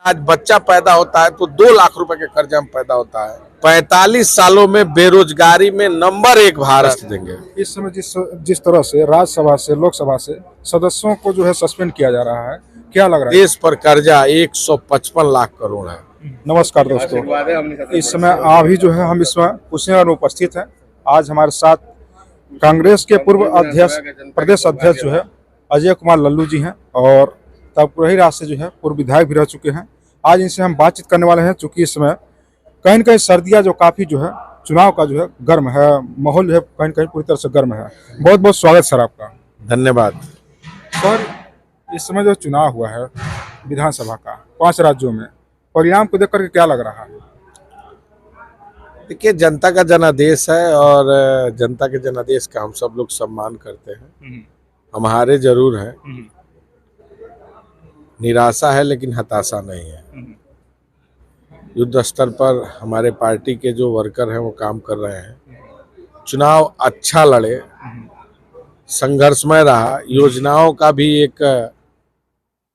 आज बच्चा पैदा होता है तो 2 लाख रुपए के कर्जा में पैदा होता है। 45 सालों में बेरोजगारी में नंबर 1 भारत देंगे। इस समय जिस तरह से राज्यसभा से लोकसभा से सदस्यों को जो है सस्पेंड किया जा रहा है, क्या लग रहा है? देश पर कर्जा 155 लाख करोड़ है। नमस्कार दोस्तों, इस समय अभी जो है हम इसमें कुशीनगर में उपस्थित हैं। आज हमारे साथ कांग्रेस के पूर्व अध्यक्ष प्रदेश अध्यक्ष जो है अजय कुमार लल्लू जी हैं और तपकुरही राज से जो है पूर्व विधायक भी रह चुके हैं। आज इनसे हम बातचीत करने वाले हैं, चूंकि इस समय कहीं न कहीं सर्दियाँ जो काफ़ी जो है चुनाव का जो है गर्म है, माहौल जो है कहीं न कहीं पूरी तरह से गर्म है। बहुत बहुत स्वागत सर आपका। धन्यवाद सर, इस समय जो चुनाव हुआ है विधानसभा का 5 राज्यों में, परिणाम को देख करके क्या लग रहा है? देखिए, जनता का जनादेश है और जनता के जनादेश का हम सब लोग सम्मान करते हैं। हम हारे जरूर हैं, निराशा है लेकिन हताशा नहीं है। युद्ध स्तर पर हमारे पार्टी के जो वर्कर हैं वो काम कर रहे हैं। चुनाव अच्छा लड़े, संघर्षमय रहा। योजनाओं का भी एक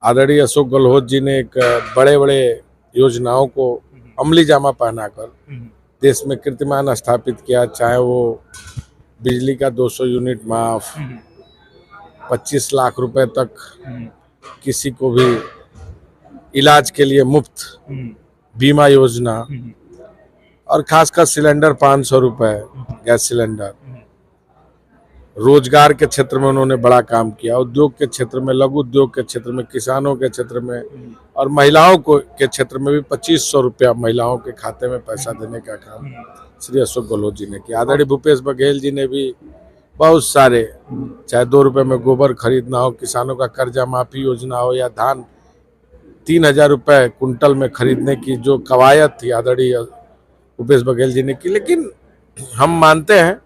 आदरणीय अशोक गहलोत जी ने एक बड़े बड़े योजनाओं को अमली जामा पहनाकर देश में कीर्तिमान स्थापित किया। चाहे वो बिजली का 200 यूनिट माफ, 25 लाख रुपए तक किसी को भी इलाज के लिए मुफ्त बीमा योजना, और खासकर सिलेंडर 500 रुपए गैस सिलेंडर। रोजगार के क्षेत्र में उन्होंने बड़ा काम किया, उद्योग के क्षेत्र में, लघु उद्योग के क्षेत्र में, किसानों के क्षेत्र में और महिलाओं को के क्षेत्र में भी 2500 रुपया महिलाओं के खाते में पैसा देने का काम श्री अशोक गहलोत जी ने किया। आदरणीय भूपेश बघेल जी ने भी बहुत सारे, चाहे 2 रुपये में गोबर खरीदना हो, किसानों का कर्जा माफी योजना हो, या धान 3000 रुपये कुंटल में खरीदने की जो कवायद थी आदरणीय भूपेश बघेल जी ने की। लेकिन हम मानते हैं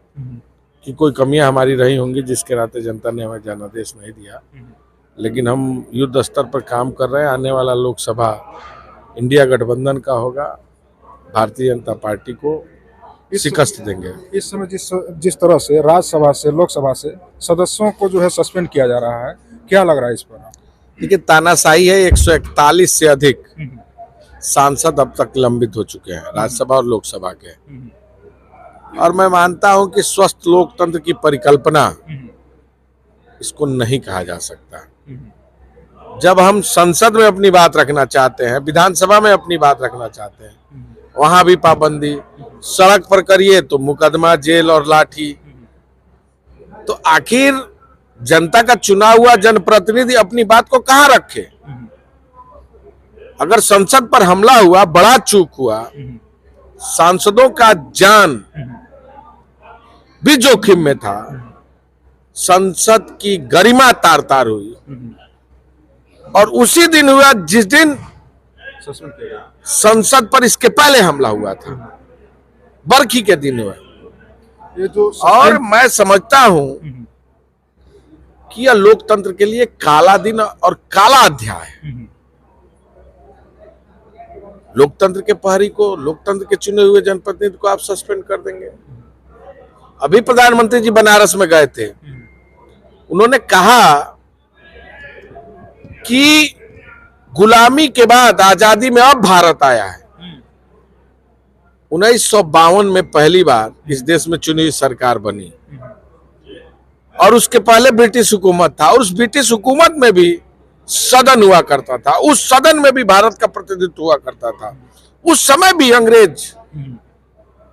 कि कोई कमियां हमारी रही होंगी जिसके नाते जनता ने हमें जनादेश नहीं दिया, लेकिन हम युद्ध स्तर पर काम कर रहे हैं। आने वाला लोकसभा इंडिया गठबंधन का होगा, भारतीय जनता पार्टी को शिकस्त देंगे। इस समय जिस तरह से राज्यसभा से लोकसभा से सदस्यों को जो है सस्पेंड किया जा रहा है, क्या लग रहा है इस पर? देखिए, तानाशाही है। 141 से अधिक सांसद अब तक लंबित हो चुके हैं राज्यसभा और लोकसभा के, और मैं मानता हूं कि स्वस्थ लोकतंत्र की परिकल्पना इसको नहीं कहा जा सकता। जब हम संसद में अपनी बात रखना चाहते हैं, विधानसभा में अपनी बात रखना चाहते हैं, वहां भी पाबंदी, सड़क पर करिए तो मुकदमा, जेल और लाठी। तो आखिर जनता का चुना हुआ जनप्रतिनिधि अपनी बात को कहां रखे? अगर संसद पर हमला हुआ, बड़ा चूक हुआ, सांसदों का जान भी जोखिम में था, संसद की गरिमा तार तार हुई, और उसी दिन हुआ जिस दिन संसद पर इसके पहले हमला हुआ था, बरखी के दिन हुआ। ये जो और मैं समझता हूं कि यह लोकतंत्र के लिए काला दिन और काला अध्याय है। लोकतंत्र के प्रहरी को, लोकतंत्र के चुने हुए जनप्रतिनिधि को आप सस्पेंड कर देंगे। अभी प्रधानमंत्री जी बनारस में गए थे, उन्होंने कहा कि गुलामी के बाद आजादी में अब भारत आया है। 1952 में पहली बार इस देश में चुनी हुई सरकार बनी, और उसके पहले ब्रिटिश हुकूमत था, और उस ब्रिटिश हुकूमत में भी सदन हुआ करता था, उस सदन में भी भारत का प्रतिनिधित्व हुआ करता था। उस समय भी अंग्रेज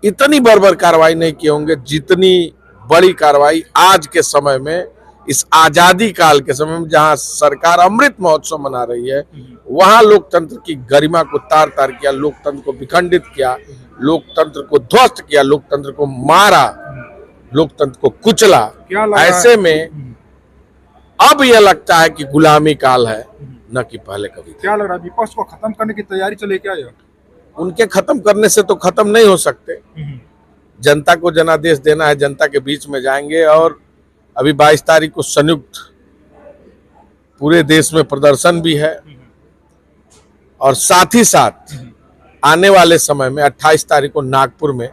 इतनी बर्बर कार्रवाई नहीं किए होंगे जितनी बड़ी कार्रवाई आज के समय में, इस आजादी काल के समय में, जहां सरकार अमृत महोत्सव मना रही है, वहां लोकतंत्र की गरिमा को तार तार किया, लोकतंत्र को विखंडित किया, लोकतंत्र को ध्वस्त किया, लोकतंत्र को मारा, लोकतंत्र को कुचला। ऐसे में अब यह लगता है कि गुलामी काल है, न कि पहले कभी। क्या लग रहा है, विपक्ष को खत्म करने की तैयारी चले क्या? उनके खत्म करने से तो खत्म नहीं हो सकते। जनता को जनादेश देना है, जनता के बीच में जाएंगे, और अभी 22 तारीख को संयुक्त पूरे देश में प्रदर्शन भी है, और साथ ही साथ आने वाले समय में 28 तारीख को नागपुर में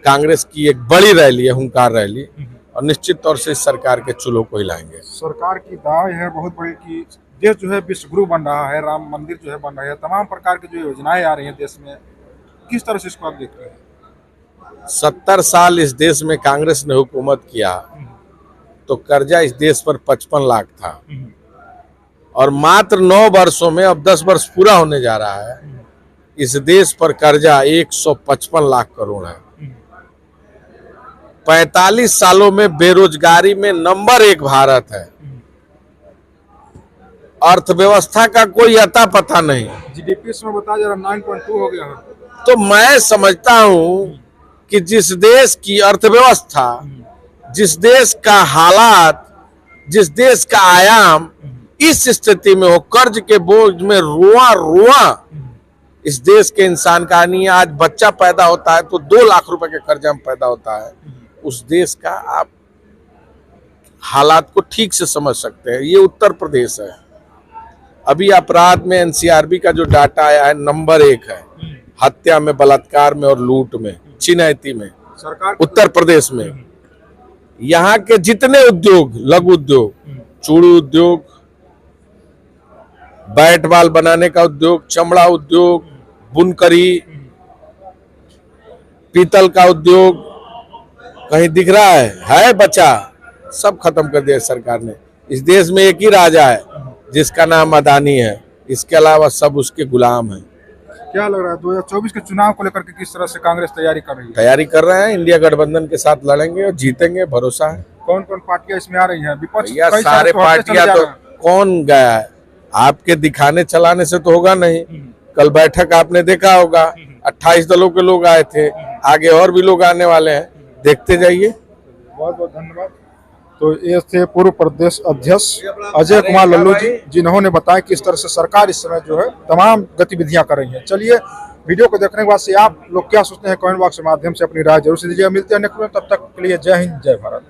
कांग्रेस की एक बड़ी रैली है, हुंकार रैली, और निश्चित तौर से इस सरकार के चूल्हों को हिलाएंगे। सरकार की दावे है बहुत बड़ी कि देश जो है विश्व गुरु बन रहा है, राम मंदिर जो है बन रहा है, तमाम प्रकार की जो योजनाएं आ रही हैं देश में, किस तरह से इसको आप देख रहे हैं? 70 साल इस देश में कांग्रेस ने हुकूमत किया तो कर्जा इस देश पर 55 लाख था, और मात्र 9 वर्षों में, अब 10 वर्ष पूरा होने जा रहा है, इस देश पर कर्जा 155 लाख करोड़ है। 45 सालों में बेरोजगारी में नंबर 1 भारत है। अर्थव्यवस्था का कोई अता पता नहीं। जीडीपी इसमें बताया जा रहा 9.2 हो गया है। तो मैं समझता हूं कि जिस देश की अर्थव्यवस्था, जिस देश का हालात, जिस देश का आयाम इस स्थिति में हो, कर्ज के बोझ में रुआ रुआ इस देश के इंसान का नहीं है। आज बच्चा पैदा होता है तो 2 लाख रुपए के कर्जा में पैदा होता है। उस देश का आप हालात को ठीक से समझ सकते हैं। ये उत्तर प्रदेश है। अभी अपराध में एनसीआरबी का जो डाटा आया है, नंबर 1 है, हत्या में, बलात्कार में और लूट में, छिनैती में, सरकार उत्तर प्रदेश में। यहाँ के जितने उद्योग, लघु उद्योग, चूड़ी उद्योग, बैट बॉल बनाने का उद्योग, चमड़ा उद्योग, बुनकरी, पीतल का उद्योग कहीं दिख रहा है बचा? सब खत्म कर दिया सरकार ने। इस देश में एक ही राजा है जिसका नाम अदानी है, इसके अलावा सब उसके गुलाम हैं। क्या लग रहा है 2024 के चुनाव को लेकर के किस तरह से कांग्रेस तैयारी कर रही है? तैयारी कर रहे हैं, इंडिया गठबंधन के साथ लड़ेंगे और जीतेंगे, भरोसा है। कौन कौन पार्टियां इसमें आ रही हैं? विपक्ष या कई सारे तो हफ्ते चले पार्टियां जा तो रहे हैं। कौन गया है? आपके दिखाने चलाने से तो होगा नहीं। कल बैठक आपने देखा होगा, 28 दलों के लोग आए थे, आगे और भी लोग आने वाले हैं, देखते जाइए। बहुत बहुत धन्यवाद। तो ये थे पूर्व प्रदेश अध्यक्ष अजय कुमार लल्लू जी, जिन्होंने बताया कि इस तरह से सरकार इस समय जो है तमाम गतिविधियां कर रही है। चलिए, वीडियो को देखने के बाद से आप लोग क्या सोचते हैं कमेंट बॉक्स के माध्यम से अपनी राय जरूर से दीजिए। मिलते हैं नेक्स्ट में, तब तक के लिए जय हिंद, जय भारत।